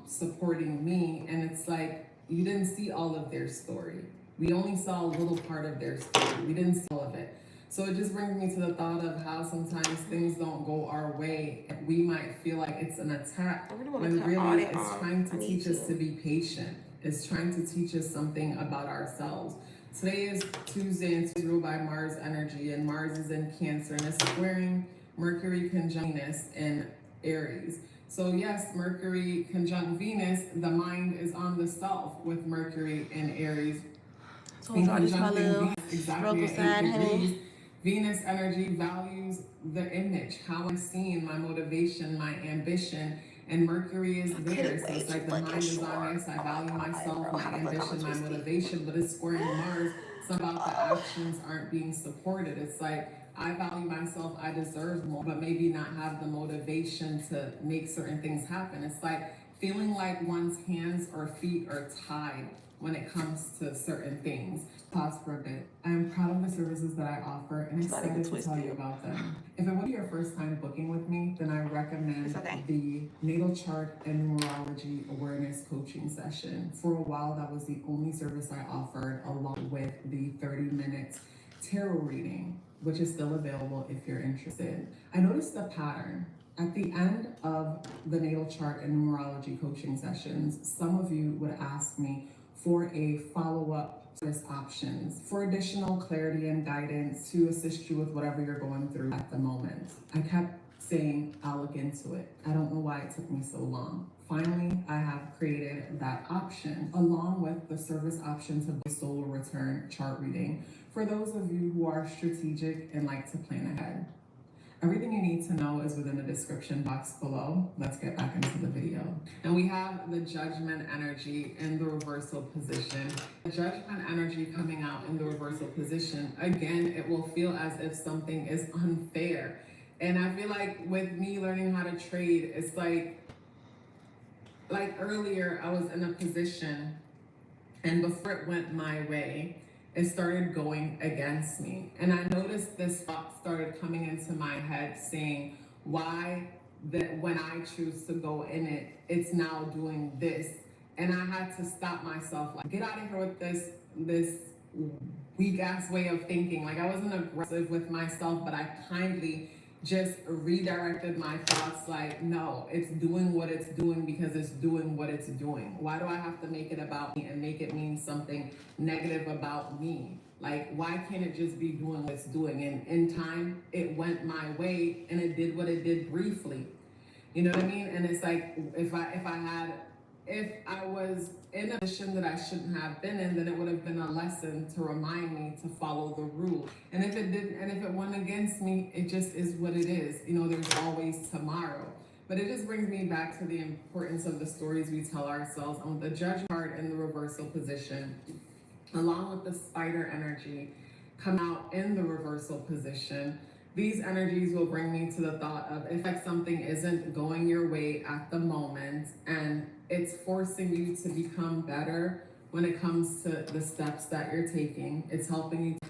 supporting me? And it's like, you didn't see all of their story. We only saw a little part of their story. We didn't see all of it. So it just brings me to the thought of how sometimes things don't go our way. We might feel like it's an attack, when really it's trying to teach us to be patient. It's trying to teach us something about ourselves. Today is Tuesday, and it's ruled by Mars energy, and Mars is in Cancer, and it's squaring Mercury conjunct Venus in Aries. So yes, Mercury conjunct Venus, the mind is on the self with Mercury in Aries. So this my little exactly side, honey. Venus energy values the image, how I'm seen, my motivation, my ambition, and Mercury is there. So it's like the mind is on, yes, I value myself, my ambition, my motivation, but it's squaring Mars. Some about the actions aren't being supported. It's like, I value myself, I deserve more, but maybe not have the motivation to make certain things happen. It's like feeling like one's hands or feet are tied when it comes to certain things. Pause for a bit. I am proud of the services that I offer and excited to tell you about them. If it would be your first time booking with me, then I recommend the natal chart and numerology awareness coaching session. For a while, that was the only service I offered, along with the 30-minute tarot reading, which is still available if you're interested. I noticed a pattern. At the end of the natal chart and numerology coaching sessions, some of you would ask me for a follow-up service options for additional clarity and guidance to assist you with whatever you're going through at the moment. I kept saying, I'll look into it. I don't know why it took me so long. Finally, I have created that option along with the service option to the solar return chart reading for those of you who are strategic and like to plan ahead. Everything you need to know is within the description box below. Let's get back into the video. And we have the Judgment energy in the reversal position. The Judgment energy coming out in the reversal position, again, it will feel as if something is unfair. And I feel like with me learning how to trade, it's like earlier I was in a position, and before it went my way, it started going against me. And I noticed this thought started coming into my head saying, why that when I choose to go in it, it's now doing this. And I had to stop myself, like, get out of here with this weak ass way of thinking. Like, I wasn't aggressive with myself, but I kindly just redirected my thoughts like, no, it's doing what it's doing because it's doing what it's doing. Why do I have to make it about me and make it mean something negative about me? Like, why can't it just be doing what it's doing? And in time, it went my way and it did what it did briefly. You know what I mean? And it's like, if I was in a position that I shouldn't have been in, then it would have been a lesson to remind me to follow the rule. And if it didn't, and if it went against me, it just is what it is. You know, there's always tomorrow. But it just brings me back to the importance of the stories we tell ourselves. And with the Judge card in the reversal position, along with the Spider energy come out in the reversal position, these energies will bring me to the thought of if like something isn't going your way at the moment and it's forcing you to become better when it comes to the steps that you're taking. It's helping you to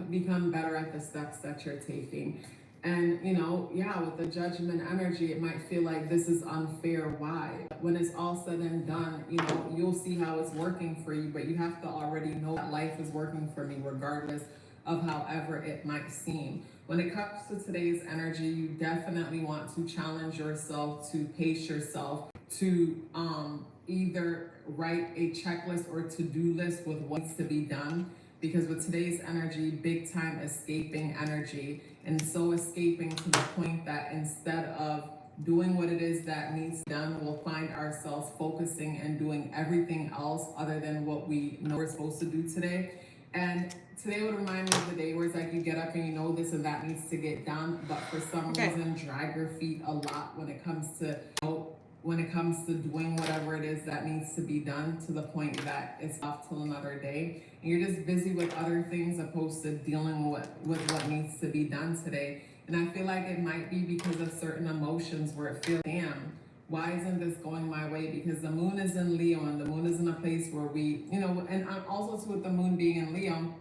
become better at the steps that you're taking. And you know, yeah, with the Judgment energy, it might feel like this is unfair. Why? When it's all said and done, you know, you'll see how it's working for you, but you have to already know that life is working for me regardless of however it might seem. When it comes to today's energy, you definitely want to challenge yourself, to pace yourself, to either write a checklist or to-do list with what needs to be done. Because with today's energy, big time escaping energy, and so escaping to the point that instead of doing what it is that needs done, we'll find ourselves focusing and doing everything else other than what we know we're supposed to do today. And today would remind me of the day where it's like you get up and you know this and that needs to get done, but for some reason drag your feet a lot when it comes to doing whatever it is that needs to be done, to the point that it's off till another day. And you're just busy with other things opposed to dealing with what needs to be done today. And I feel like it might be because of certain emotions where it feels, damn, why isn't this going my way? Because the moon is in Leo, and the moon is in a place where we, you know, and also too with the moon being in Leo,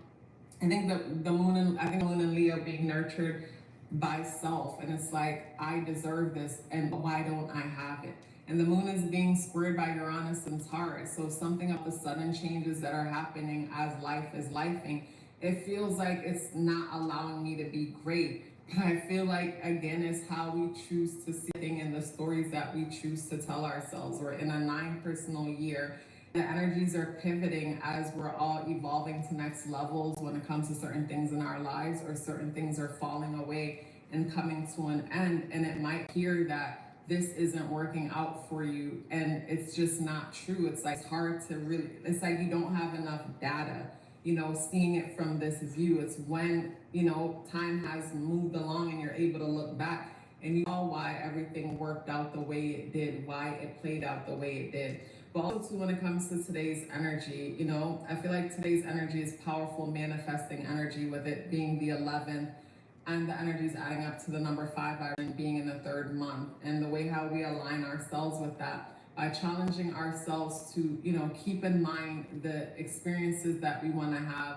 I think the moon in Leo being nurtured by self, and it's like, I deserve this, and why don't I have it? And the moon is being squared by Uranus and Taurus, so something of the sudden changes that are happening as life is lifing, it feels like it's not allowing me to be great. But I feel like, again, it's how we choose to see things and the stories that we choose to tell ourselves. We're in a 9 personal year. The energies are pivoting as we're all evolving to next levels when it comes to certain things in our lives, or certain things are falling away and coming to an end. And it might appear that this isn't working out for you, and it's just not true. It's like, it's hard to really, it's like you don't have enough data, you know, seeing it from this view. It's when, you know, time has moved along and you're able to look back and you know why everything worked out the way it did, why it played out the way it did. But also too, when it comes to today's energy, you know, I feel like today's energy is powerful manifesting energy, with it being the 11th and the energy is adding up to the number 5 and being in the 3rd month. And the way how we align ourselves with that, by challenging ourselves to, you know, keep in mind the experiences that we want to have,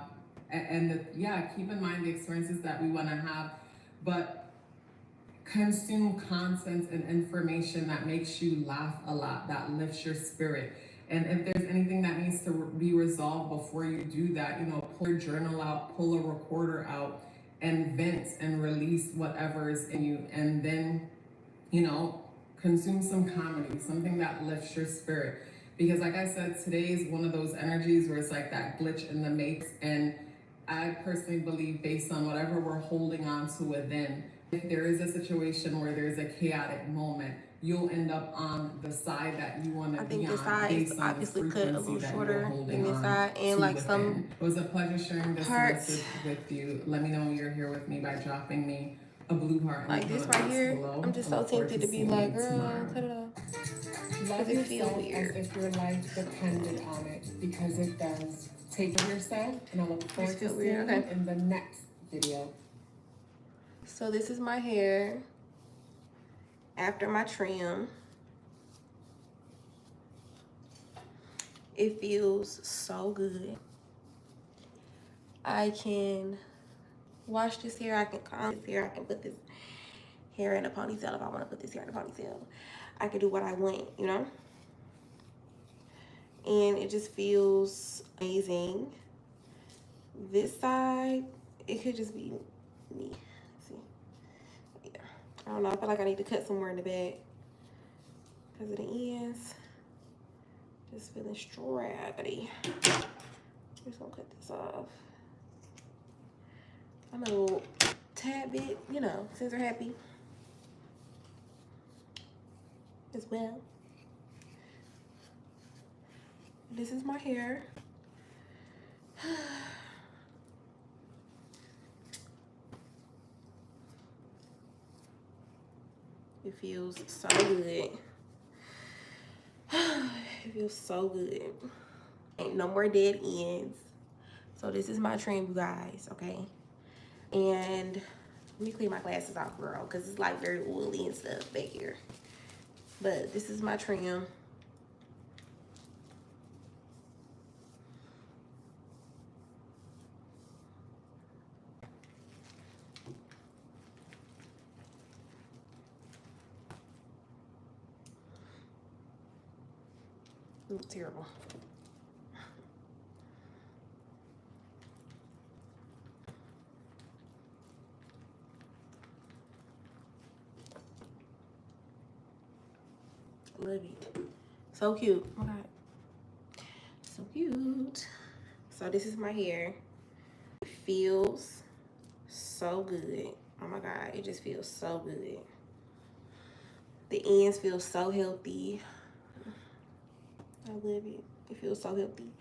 and keep in mind the experiences that we want to have, but consume content and information that makes you laugh a lot, that lifts your spirit. And if there's anything that needs to be resolved before you do that, you know, pull your journal out, pull a recorder out, and vent and release whatever is in you. And then, you know, consume some comedy, something that lifts your spirit. Because like I said, today is one of those energies where it's like that glitch in the matrix. And I personally believe, based on whatever we're holding on to within, if there is a situation where there's a chaotic moment, you'll end up on the side that you want to be on. I think this side is obviously cut a little shorter than this side, and like some it was a pleasure sharing this message with you. Let me know you're here with me by dropping me a blue heart. Like this right here, below. I'm just so tempted to be like, girl, cut it off. Love yourself as if your life depended on it, because it does. Take care of yourself, and I look forward to seeing you in the next video. So this is my hair after my trim. It feels so good. I can wash this hair, I can comb this hair, I can put this hair in a ponytail if I want to put this hair in a ponytail. I can do what I want, you know? And it just feels amazing. This side, it could just be me. See? Yeah. I don't know, I feel like I need to cut somewhere in the back because of the ends. Just feeling straggly. Just gonna cut this off. I'm a little tad bit, you know, scissor happy as well. This is my hair. It feels so good. It feels so good. Ain't no more dead ends. So this is my trim, you guys, okay? And let me clean my glasses off, girl, because it's like very oily and stuff back here. But this is my trim. Ooh, terrible. Love it. So cute. Oh my God. So cute. So this is my hair. It feels so good. Oh my God. It just feels so good. The ends feel so healthy. I love it. It feels so healthy.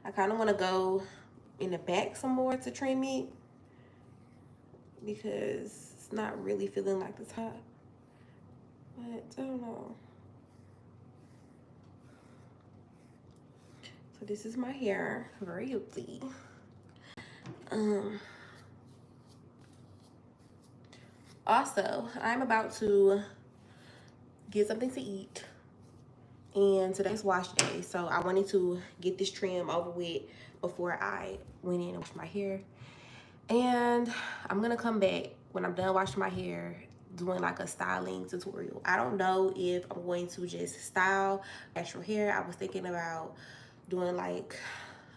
I kind of want to go in the back some more to trim it because it's not really feeling like the top. But I don't know. So this is my hair. Very healthy. Also, I'm about to get something to eat. And today's wash day, so I wanted to get this trim over with before I went in and washed my hair. And I'm gonna come back when I'm done washing my hair, doing like a styling tutorial. I don't know if I'm going to just style natural hair. I was thinking about doing like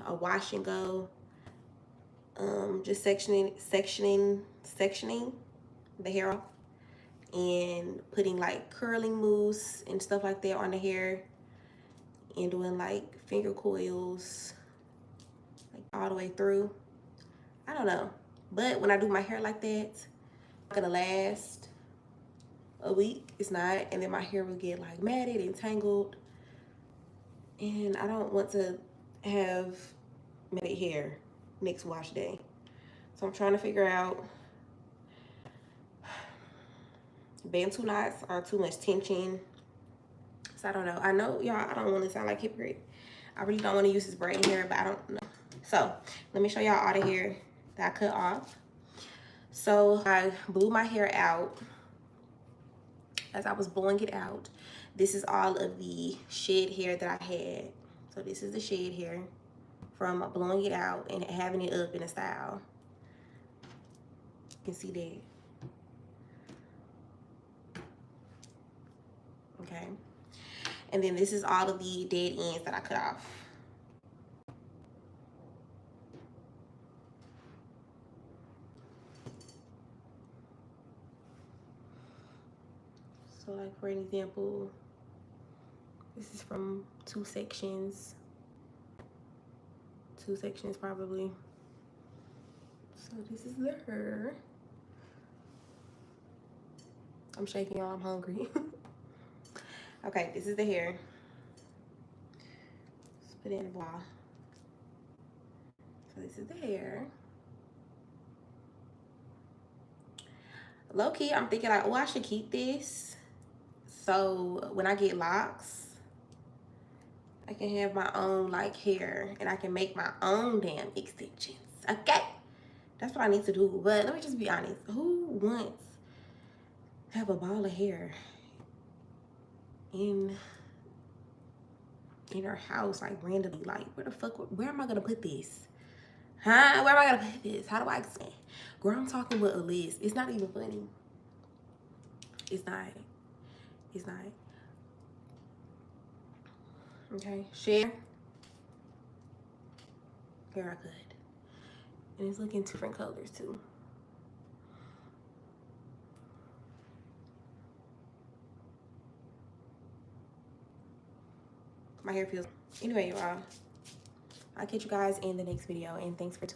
a wash and go just sectioning the hair off and putting like curling mousse and stuff like that on the hair and doing like finger coils like all the way through. I don't know, but when I do my hair like that, it's gonna last a week. It's not, and then my hair will get like matted and tangled, and I don't want to have matted hair next wash day. So I'm trying to figure out, Bantu knots are too much tension. So I don't know. I know y'all, I don't want to sound like hypocrite. I really don't want to use this braiding hair, but I don't know. So let me show y'all all the hair that I cut off. So I blew my hair out. As I was blowing it out, this is all of the shed hair that I had. So this is the shed hair from blowing it out and having it up in a style. You can see that. Okay. And then this is all of the dead ends that I cut off. So like for an example, this is from two sections probably. So this is the hair. I'm shaking y'all, I'm hungry. Okay, this is the hair. Let's put it in a ball. So this is the hair. Low key, I'm thinking like, oh, I should keep this. So when I get locks, I can have my own like hair and I can make my own damn extensions. Okay, that's what I need to do. But let me just be honest, who wants to have a ball of hair in her house like randomly? Like where am I gonna put this? Huh? Where am I gonna put this? How do I explain? Girl, I'm talking with a list. It's not even funny. It's not. Okay, share. Here I could. And it's looking different colors too. My hair feels. Anyway, y'all, I'll catch you guys in the next video, and thanks for tuning in.